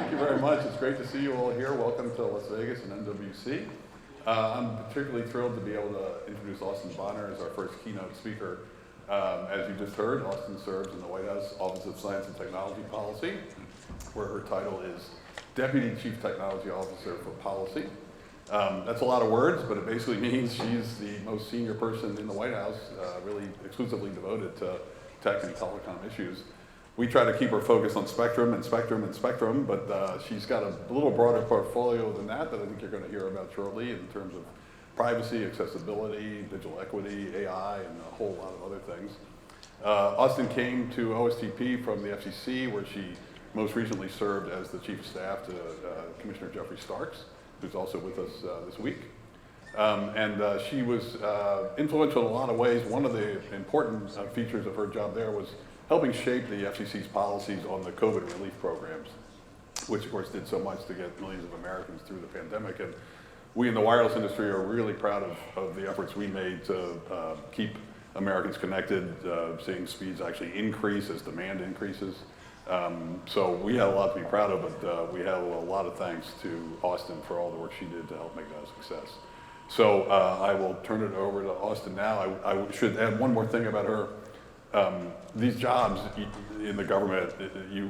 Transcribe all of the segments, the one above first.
Thank you very much. It's great to see you all here. Welcome to Las Vegas and MWC. I'm particularly thrilled to be able to introduce Austin Bonner as our first keynote speaker. As you just heard, Austin serves in the White House Office of Science and Technology Policy, where her title is Deputy Chief Technology Officer for Policy. That's a lot of words, but it basically means she's the most senior person in the White House, really exclusively devoted to tech and telecom issues. We try to keep her focused on spectrum and spectrum and spectrum, but she's got a little broader portfolio than that I think you're going to hear about shortly in terms of privacy, accessibility, digital equity, AI, and a whole lot of other things. Austin came to OSTP from the FCC, where she most recently served as the Chief of Staff to Commissioner Jeffrey Starks, who's also with us this week. She was influential in a lot of ways. One of the important features of her job there was helping shape the FCC's policies on the COVID relief programs, which of course did so much to get millions of Americans through the pandemic. And we in the wireless industry are really proud of the efforts we made to keep Americans connected, seeing speeds actually increase as demand increases. So we had a lot to be proud of, but we have a lot of thanks to Austin for all the work she did to help make that a success. So I will turn it over to Austin now. I should add one more thing about her. These jobs in the government, you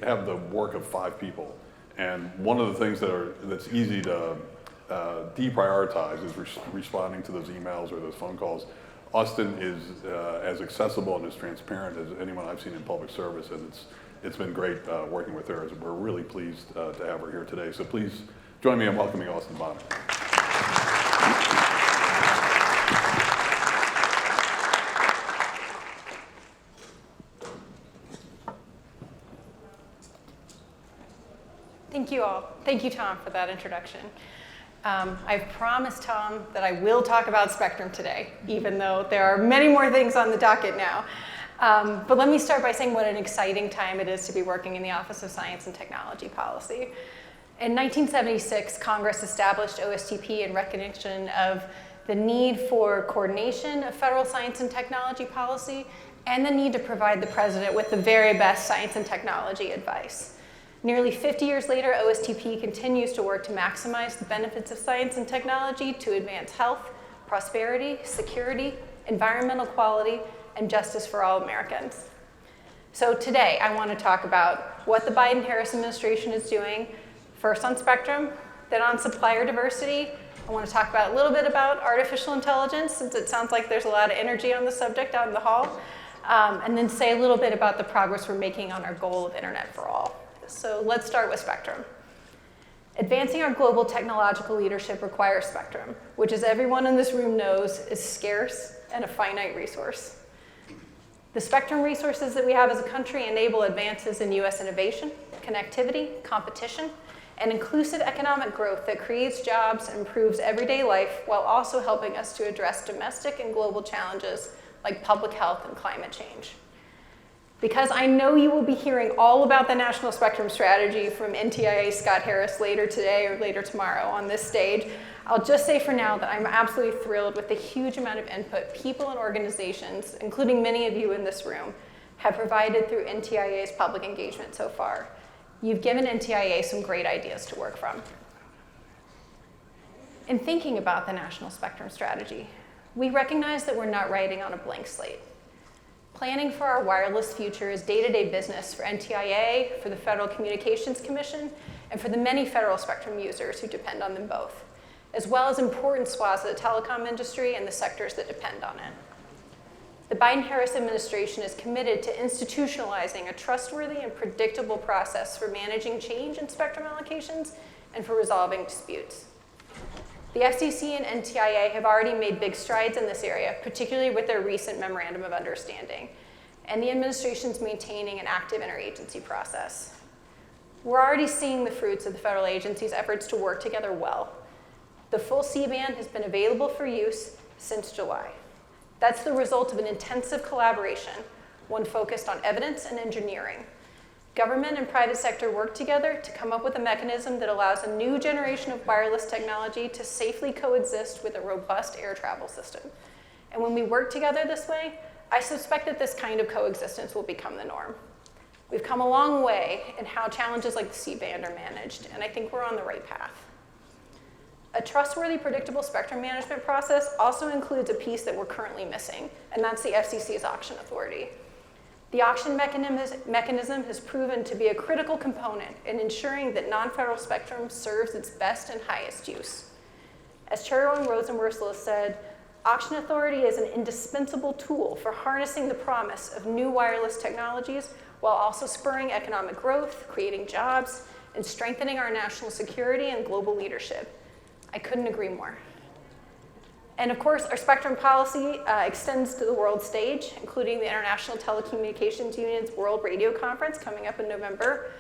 have the work of 5 people. And one of the things that's easy to deprioritize is responding to those emails or those phone calls. Austin is as accessible and as transparent as anyone I've seen in public service, and it's been great working with her. We're really pleased to have her here today. So please join me in welcoming Austin Bonner. Thank you all. Thank you, Tom, for that introduction. I've promised Tom that I will talk about spectrum today, even though there are many more things on the docket now. But let me start by saying what an exciting time it is to be working in the Office of Science and Technology Policy. In 1976, Congress established OSTP in recognition of the need for coordination of federal science and technology policy and the need to provide the president with the very best science and technology advice. Nearly 50 years later, OSTP continues to work to maximize the benefits of science and technology to advance health, prosperity, security, environmental quality, and justice for all Americans. So today, I want to talk about what the Biden-Harris administration is doing, first on spectrum, then on supplier diversity. I want to talk about a little bit about artificial intelligence, since it sounds like there's a lot of energy on the subject out in the hall, and then say a little bit about the progress we're making on our goal of internet for all. So let's start with spectrum. Advancing our global technological leadership requires spectrum, which, as everyone in this room knows, is scarce and a finite resource. The spectrum resources that we have as a country enable advances in US innovation, connectivity, competition, and inclusive economic growth that creates jobs and improves everyday life while also helping us to address domestic and global challenges like public health and climate change. Because I know you will be hearing all about the National Spectrum Strategy from NTIA Scott Harris later today or later tomorrow on this stage, I'll just say for now that I'm absolutely thrilled with the huge amount of input people and organizations, including many of you in this room, have provided through NTIA's public engagement so far. You've given NTIA some great ideas to work from. In thinking about the National Spectrum Strategy, we recognize that we're not writing on a blank slate. Planning for our wireless future is day-to-day business for NTIA, for the Federal Communications Commission, and for the many federal spectrum users who depend on them both, as well as important swaths of the telecom industry and the sectors that depend on it. The Biden-Harris administration is committed to institutionalizing a trustworthy and predictable process for managing change in spectrum allocations and for resolving disputes. The FCC and NTIA have already made big strides in this area, particularly with their recent Memorandum of Understanding, and the administration's maintaining an active interagency process. We're already seeing the fruits of the federal agencies' efforts to work together well. The full C-band has been available for use since July. That's the result of an intensive collaboration, one focused on evidence and engineering. Government and private sector work together to come up with a mechanism that allows a new generation of wireless technology to safely coexist with a robust air travel system. And when we work together this way, I suspect that this kind of coexistence will become the norm. We've come a long way in how challenges like the C-band are managed, and I think we're on the right path. A trustworthy, predictable spectrum management process also includes a piece that we're currently missing, and that's the FCC's auction authority. The auction mechanism has proven to be a critical component in ensuring that non-federal spectrum serves its best and highest use. As Chairwoman Rosenworcel said, auction authority is an indispensable tool for harnessing the promise of new wireless technologies while also spurring economic growth, creating jobs, and strengthening our national security and global leadership. I couldn't agree more. And of course, our spectrum policy extends to the world stage, including the International Telecommunications Union's World Radio Conference coming up in November.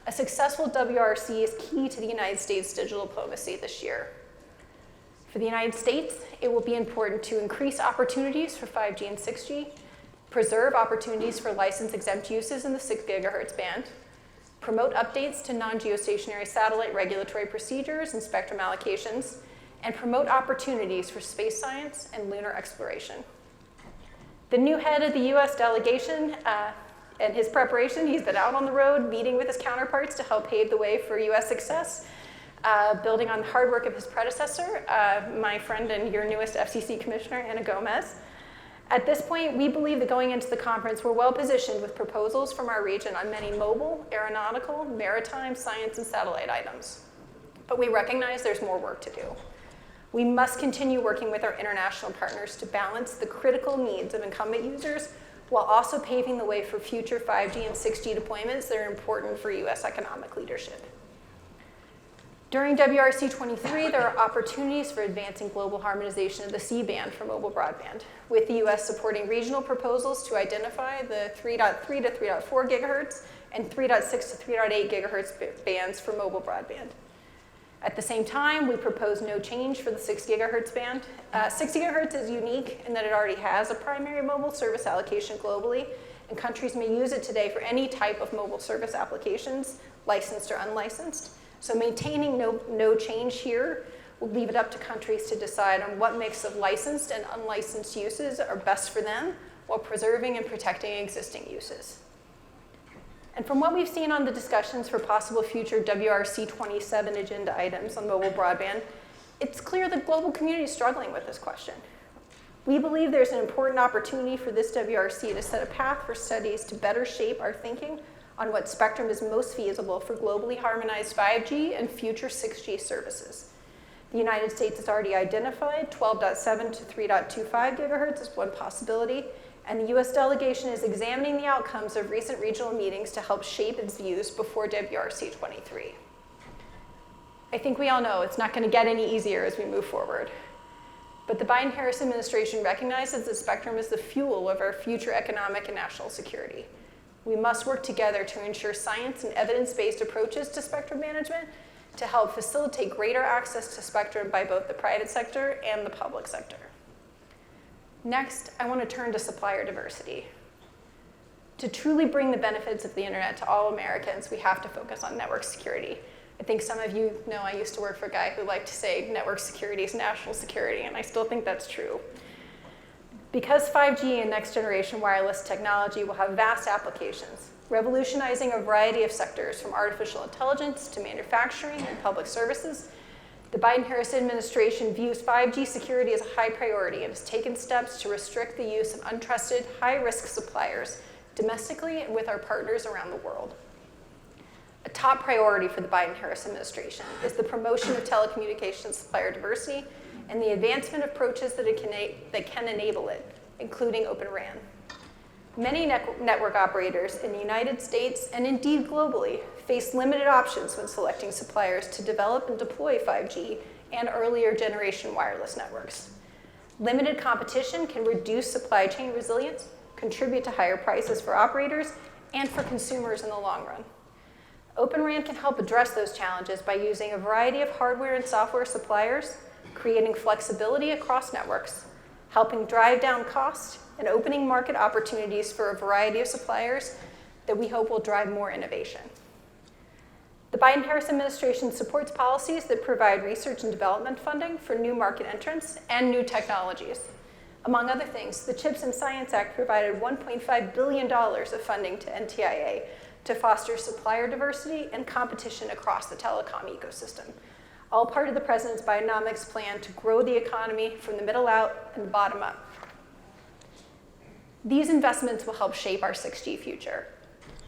A successful WRC is key to the United States digital diplomacy this year. For the United States, it will be important to increase opportunities for 5G and 6G, preserve opportunities for license-exempt uses in the 6 gigahertz band, promote updates to non-geostationary satellite regulatory procedures and spectrum allocations, and promote opportunities for space science and lunar exploration. The new head of the US delegation and his preparation, he's been out on the road meeting with his counterparts to help pave the way for US success, building on the hard work of his predecessor, my friend and your newest FCC commissioner, Ana Gomez. At this point, we believe that going into the conference, we're well positioned with proposals from our region on many mobile, aeronautical, maritime, science, and satellite items. But we recognize there's more work to do. We must continue working with our international partners to balance the critical needs of incumbent users while also paving the way for future 5G and 6G deployments that are important for US economic leadership. During WRC-23, there are opportunities for advancing global harmonization of the C-band for mobile broadband, with the US supporting regional proposals to identify the 3.3 to 3.4 gigahertz and 3.6 to 3.8 gigahertz bands for mobile broadband. At the same time, we propose no change for the 6 gigahertz band. 6 gigahertz is unique in that it already has a primary mobile service allocation globally, and countries may use it today for any type of mobile service applications, licensed or unlicensed. So maintaining no change here will leave it up to countries to decide on what mix of licensed and unlicensed uses are best for them while preserving and protecting existing uses. And from what we've seen on the discussions for possible future WRC-27 agenda items on mobile broadband, it's clear the global community is struggling with this question. We believe there's an important opportunity for this WRC to set a path for studies to better shape our thinking on what spectrum is most feasible for globally harmonized 5G and future 6G services. The United States has already identified 12.7 to 3.25 gigahertz as one possibility, and the US delegation is examining the outcomes of recent regional meetings to help shape its views before WRC-23. I think we all know it's not going to get any easier as we move forward. But the Biden-Harris administration recognizes that spectrum is the fuel of our future economic and national security. We must work together to ensure science and evidence-based approaches to spectrum management to help facilitate greater access to spectrum by both the private sector and the public sector. Next, I want to turn to supplier diversity. To truly bring the benefits of the internet to all Americans, we have to focus on network security. I think some of you know I used to work for a guy who liked to say network security is national security, and I still think that's true. Because 5G and next generation wireless technology will have vast applications, revolutionizing a variety of sectors from artificial intelligence to manufacturing and public services, the Biden-Harris administration views 5G security as a high priority and has taken steps to restrict the use of untrusted, high-risk suppliers domestically and with our partners around the world. A top priority for the Biden-Harris administration is the promotion of telecommunications supplier diversity and the advancement of approaches that can enable it, including Open RAN. Many network operators in the United States and indeed globally face limited options when selecting suppliers to develop and deploy 5G and earlier generation wireless networks. Limited competition can reduce supply chain resilience, contribute to higher prices for operators and for consumers in the long run. Open RAN can help address those challenges by using a variety of hardware and software suppliers, creating flexibility across networks, helping drive down cost, and opening market opportunities for a variety of suppliers that we hope will drive more innovation. The Biden-Harris administration supports policies that provide research and development funding for new market entrants and new technologies. Among other things, the CHIPS and Science Act provided $1.5 billion of funding to NTIA to foster supplier diversity and competition across the telecom ecosystem, all part of the president's Bidenomics plan to grow the economy from the middle out and the bottom up. These investments will help shape our 6G future.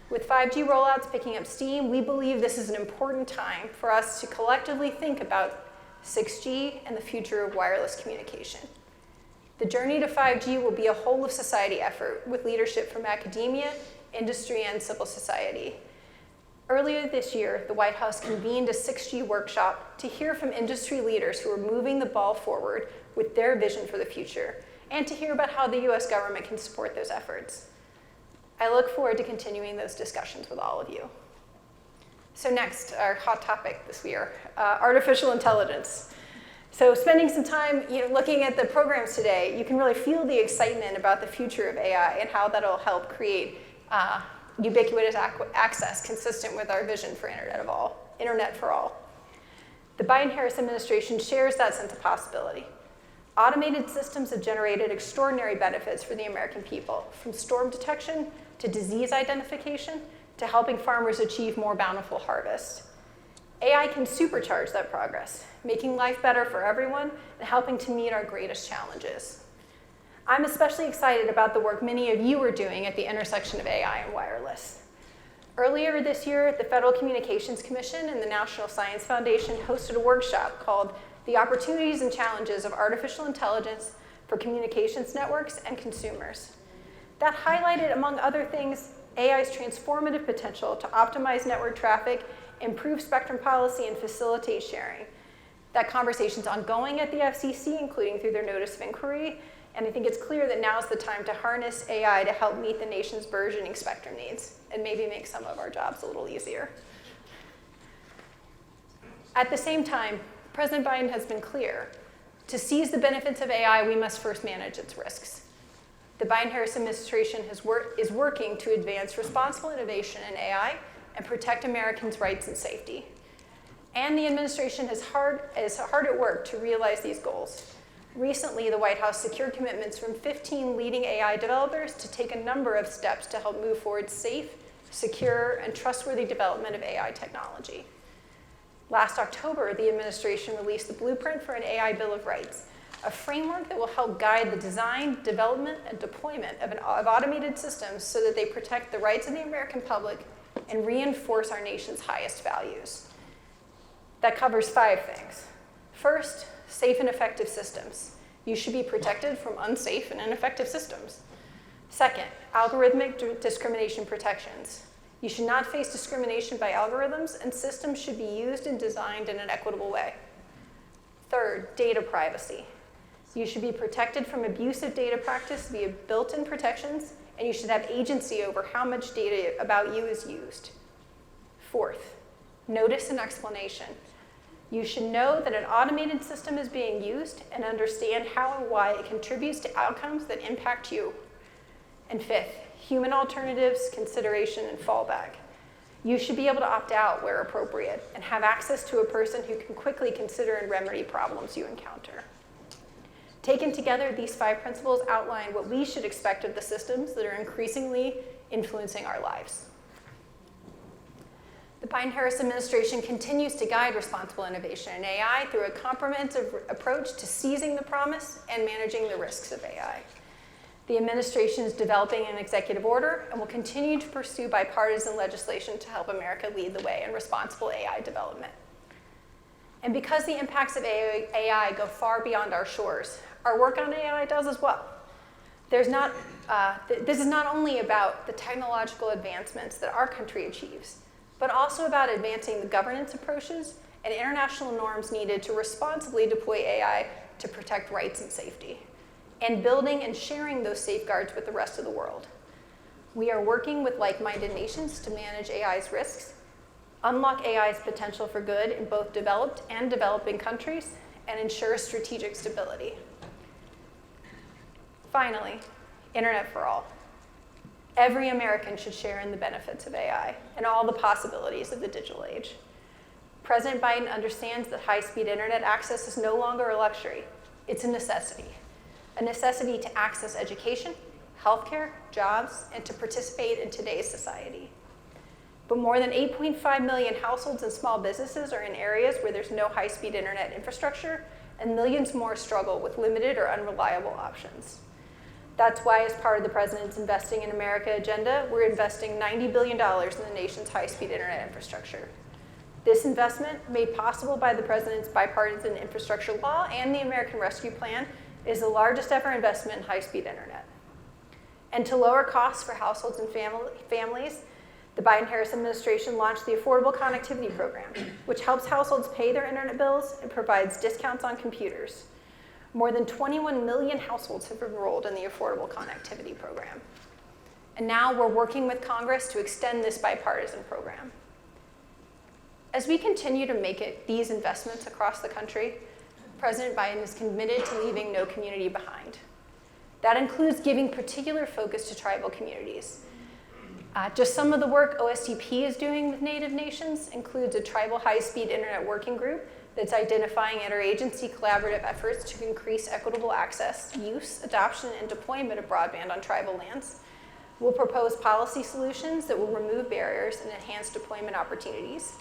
With 5G rollouts picking up steam, we believe this is an important time for us to collectively think about 6G and the future of wireless communication. The journey to 5G will be a whole of society effort with leadership from academia, industry, and civil society. Earlier this year, the White House convened a 6G workshop to hear from industry leaders who are moving the ball forward with their vision for the future, and to hear about how the US government can support those efforts. I look forward to continuing those discussions with all of you. So next, our hot topic this year, artificial intelligence. So spending some time looking at the programs today, you can really feel the excitement about the future of AI and how that'll help create ubiquitous access consistent with our vision for Internet for all. The Biden-Harris administration shares that sense of possibility. Automated systems have generated extraordinary benefits for the American people, from storm detection to disease identification to helping farmers achieve more bountiful harvests. AI can supercharge that progress, making life better for everyone and helping to meet our greatest challenges. I'm especially excited about the work many of you are doing at the intersection of AI and wireless. Earlier this year, the Federal Communications Commission and the National Science Foundation hosted a workshop called The Opportunities and Challenges of Artificial Intelligence for Communications Networks and Consumers. That highlighted, among other things, AI's transformative potential to optimize network traffic, improve spectrum policy, and facilitate sharing. That conversation's ongoing at the FCC, including through their notice of inquiry, and I think it's clear that now's the time to harness AI to help meet the nation's burgeoning spectrum needs and maybe make some of our jobs a little easier. At the same time, President Biden has been clear. To seize the benefits of AI, we must first manage its risks. The Biden-Harris administration is working to advance responsible innovation in AI and protect Americans' rights and safety. And the administration is hard at work to realize these goals. Recently, the White House secured commitments from 15 leading AI developers to take a number of steps to help move forward safe, secure, and trustworthy development of AI technology. Last October, the administration released the blueprint for an AI Bill of Rights, a framework that will help guide the design, development, and deployment of automated systems so that they protect the rights of the American public and reinforce our nation's highest values. That covers 5 things. First, safe and effective systems. You should be protected from unsafe and ineffective systems. Second, algorithmic discrimination protections. You should not face discrimination by algorithms, and systems should be used and designed in an equitable way. Third, data privacy. You should be protected from abusive data practice via built-in protections, and you should have agency over how much data about you is used. Fourth, notice and explanation. You should know that an automated system is being used and understand how and why it contributes to outcomes that impact you. And fifth, human alternatives, consideration, and fallback. You should be able to opt out where appropriate and have access to a person who can quickly consider and remedy problems you encounter. Taken together, these 5 principles outline what we should expect of the systems that are increasingly influencing our lives. The Biden-Harris administration continues to guide responsible innovation in AI through a comprehensive approach to seizing the promise and managing the risks of AI. The administration is developing an executive order and will continue to pursue bipartisan legislation to help America lead the way in responsible AI development. And because the impacts of AI go far beyond our shores, our work on AI does as well. This is not only about the technological advancements that our country achieves, but also about advancing the governance approaches and international norms needed to responsibly deploy AI to protect rights and safety, and building and sharing those safeguards with the rest of the world. We are working with like-minded nations to manage AI's risks, unlock AI's potential for good in both developed and developing countries, and ensure strategic stability. Finally, Internet for all. Every American should share in the benefits of AI and all the possibilities of the digital age. President Biden understands that high-speed internet access is no longer a luxury. It's a necessity to access education, healthcare, jobs, and to participate in today's society. but more than 8.5 million households and small businesses are in areas where there's no high-speed internet infrastructure, and millions more struggle with limited or unreliable options. That's why, as part of the President's Investing in America agenda, we're investing $90 billion in the nation's high-speed internet infrastructure. This investment, made possible by the President's bipartisan infrastructure law and the American Rescue Plan, is the largest ever investment in high-speed internet. And to lower costs for households and families, the Biden-Harris administration launched the Affordable Connectivity Program, which helps households pay their internet bills and provides discounts on computers. More than 21 million households have enrolled in the Affordable Connectivity Program. And now we're working with Congress to extend this bipartisan program. As we continue to make these investments across the country, President Biden is committed to leaving no community behind. That includes giving particular focus to tribal communities. Just some of the work OSTP is doing with Native nations includes a tribal high-speed internet working group that's identifying interagency collaborative efforts to increase equitable access, use, adoption, and deployment of broadband on tribal lands. We'll propose policy solutions that will remove barriers and enhance deployment opportunities.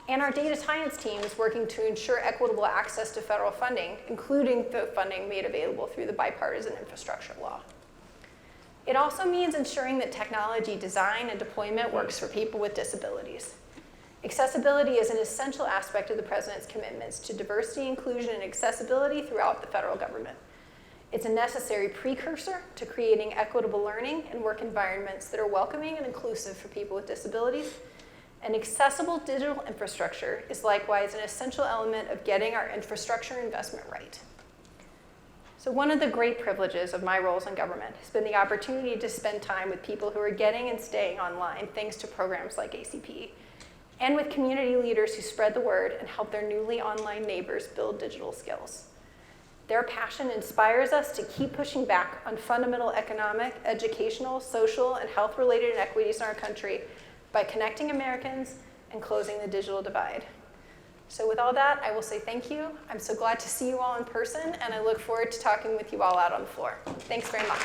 And our data science team is working to ensure equitable access to federal funding, including the funding made available through the bipartisan infrastructure law. It also means ensuring that technology design and deployment works for people with disabilities. Accessibility is an essential aspect of the President's commitments to diversity, inclusion, and accessibility throughout the federal government. It's a necessary precursor to creating equitable learning and work environments that are welcoming and inclusive for people with disabilities. And accessible digital infrastructure is likewise an essential element of getting our infrastructure investment right. So one of the great privileges of my roles in government has been the opportunity to spend time with people who are getting and staying online thanks to programs like ACP, and with community leaders who spread the word and help their newly online neighbors build digital skills. Their passion inspires us to keep pushing back on fundamental economic, educational, social, and health-related inequities in our country by connecting Americans and closing the digital divide. So with all that, I will say thank you. I'm so glad to see you all in person, and I look forward to talking with you all out on the floor. Thanks very much.